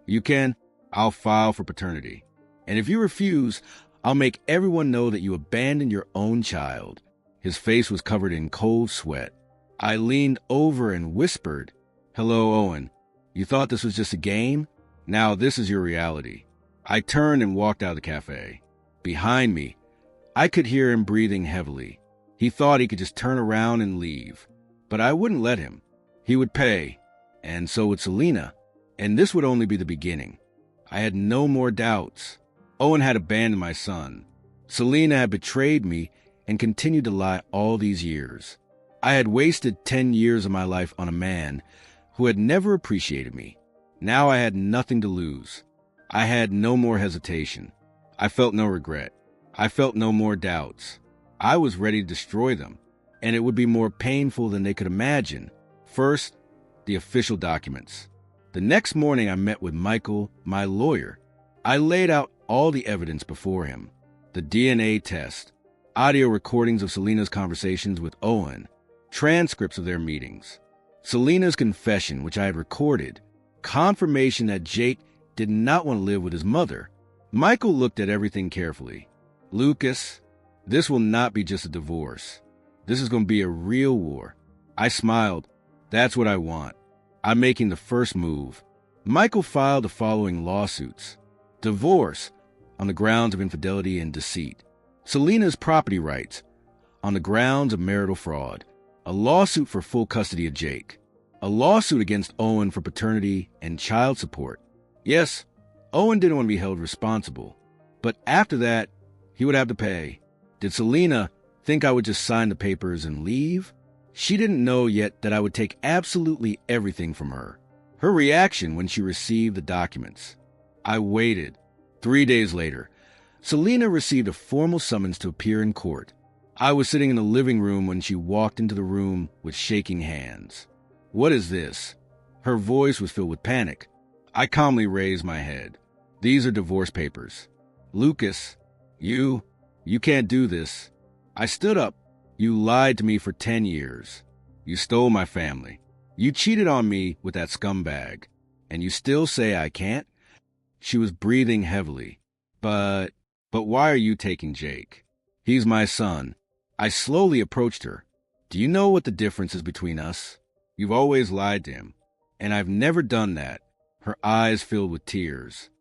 You can? I'll file for paternity. And if you refuse, I'll make everyone know that you abandoned your own child. His face was covered in cold sweat. I leaned over and whispered, Hello, Owen. You thought this was just a game? Now this is your reality. I turned and walked out of the cafe. Behind me, I could hear him breathing heavily. He thought he could just turn around and leave. But I wouldn't let him. He would pay. And so would Selena. And this would only be the beginning. I had no more doubts. Owen had abandoned my son. Selena had betrayed me and continued to lie all these years. I had wasted 10 years of my life on a man who had never appreciated me. Now I had nothing to lose. I had no more hesitation. I felt no regret. I felt no more doubts. I was ready to destroy them, and it would be more painful than they could imagine. First, the official documents. The next morning I met with Michael, my lawyer. I laid out all the evidence before him. The DNA test, audio recordings of Selena's conversations with Owen, transcripts of their meetings, Selena's confession, which I had recorded, confirmation that Jake did not want to live with his mother. Michael looked at everything carefully. Lucas, this will not be just a divorce. This is going to be a real war. I smiled. That's what I want. I'm making the first move. Michael filed the following lawsuits. Divorce on the grounds of infidelity and deceit. Selena's property rights on the grounds of marital fraud. A lawsuit for full custody of Jake. A lawsuit against Owen for paternity and child support. Yes, Owen didn't want to be held responsible. But after that, he would have to pay. Did Selena think I would just sign the papers and leave? She didn't know yet that I would take absolutely everything from her. Her reaction when she received the documents. I waited. 3 days later, Selena received a formal summons to appear in court. I was sitting in the living room when she walked into the room with shaking hands. What is this? Her voice was filled with panic. I calmly raised my head. These are divorce papers. Lucas, you can't do this. I stood up. You lied to me for 10 years. You stole my family. You cheated on me with that scumbag. And you still say I can't? She was breathing heavily. But why are you taking Jake? He's my son. I slowly approached her. Do you know what the difference is between us? You've always lied to him. And I've never done that. Her eyes filled with tears.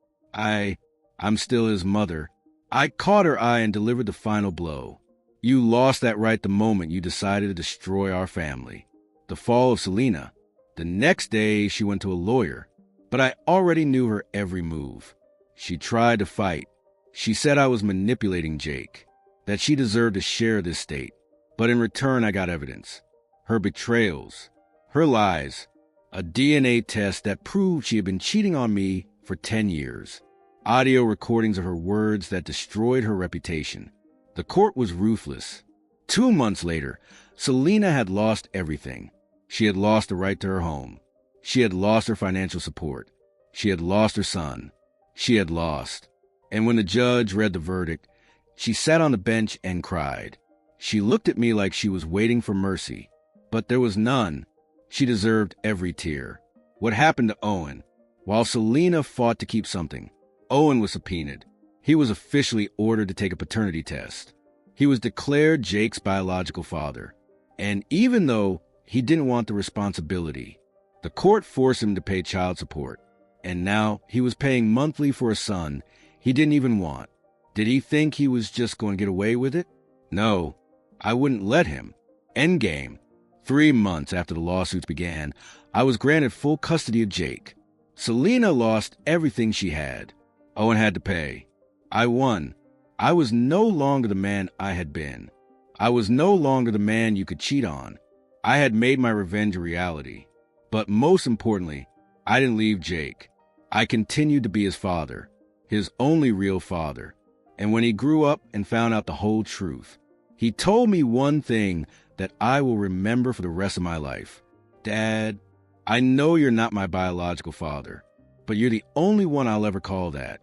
I'm still his mother. I caught her eye and delivered the final blow. You lost that right the moment you decided to destroy our family. The fall of Selena. The next day, she went to a lawyer. But I already knew her every move. She tried to fight. She said I was manipulating Jake, that she deserved to share this estate. But in return, I got evidence. Her betrayals, her lies, a DNA test that proved she had been cheating on me for 10 years, audio recordings of her words that destroyed her reputation. The court was ruthless. 2 months later, Selena had lost everything. She had lost the right to her home. She had lost her financial support. She had lost her son. She had lost. And when the judge read the verdict, she sat on the bench and cried. She looked at me like she was waiting for mercy, but there was none. She deserved every tear. What happened to Owen? While Selena fought to keep something, Owen was subpoenaed. He was officially ordered to take a paternity test. He was declared Jake's biological father. And even though he didn't want the responsibility, the court forced him to pay child support. And now he was paying monthly for a son he didn't even want. Did he think he was just going to get away with it? No, I wouldn't let him. Endgame. 3 months after the lawsuits began, I was granted full custody of Jake. Selena lost everything she had. Owen had to pay. I won. I was no longer the man I had been. I was no longer the man you could cheat on. I had made my revenge a reality. But most importantly, I didn't leave Jake. I continued to be his father, his only real father. And when he grew up and found out the whole truth, he told me one thing that I will remember for the rest of my life. Dad, I know you're not my biological father, but you're the only one I'll ever call that.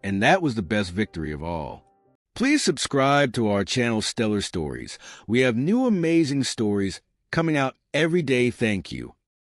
And that was the best victory of all. Please subscribe to our channel Stellar Stories. We have new amazing stories coming out every day. Thank you.